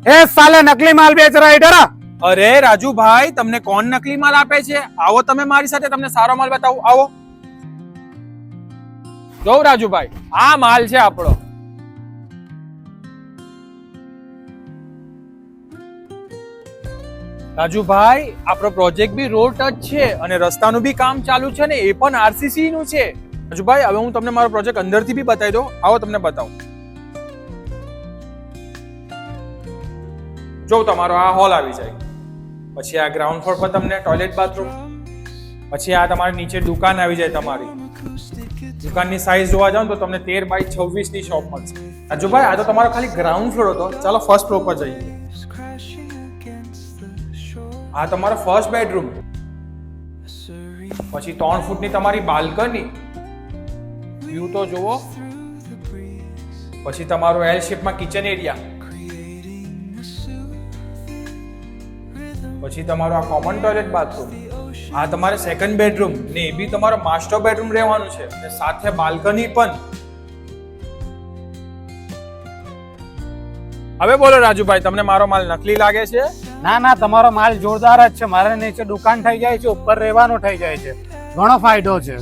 ए साले नकली माल बेच रहा है इधर आ। અરે રાજુભાઈ, તમને કોણ નકલી માલ આપે છે? આવો તમે મારી સાથે, તમને સારો માલ બતાવું. આવો જો રાજુભાઈ, આ માલ છે આપણો. રાજુભાઈ, આપણો પ્રોજેક્ટ બી રોડ ટચ છે અને રસ્તાનું બી કામ ચાલુ છે ને એ પણ આરસીસી નું છે. રાજુભાઈ, હવે હું તમને મારો પ્રોજેક્ટ અંદરથી બી બતાવી દઉં. આવો તમને બતાવું. જો તમારો આ હોલ આવી જાય, પછી આ ગ્રાઉન્ડ ફ્લોર પર તમને ટોયલેટ બાથરૂમ, પછી આ તમારી નીચે દુકાન આવી જાય. તમારી દુકાનની સાઈઝ જોવા જાવ તો તમને 13x26 ની શોપ મળશે. રાજુભાઈ, આ તો તમારો ખાલી ગ્રાઉન્ડ ફ્લોર હતો. ચાલો ફર્સ્ટ ફ્લોર પર જઈએ. આ તમારો ફર્સ્ટ બેડરૂમ, પછી 3 ફૂટની તમારી બાલ્કની, વ્યૂ તો જુઓ. પછી તમારો એલ શેપમાં કિચન એરિયા, પછી તમારો આ કોમન ટોયલેટ બાથરૂમ. આ તમારે સેકન્ડ બેડરૂમ ને એ બી તમારો માસ્ટર બેડરૂમ રહેવાનું છે અને સાથે બાલ્કની પણ. હવે બોલો રાજુભાઈ, તમને મારો માલ નકલી લાગે છે? ના ના, તમારો માલ જોરદાર જ છે. મારે નીચે દુકાન થઈ જાય છે, ઉપર રહેવાનું થઈ જાય છે, ઘણો ફાયદો છે.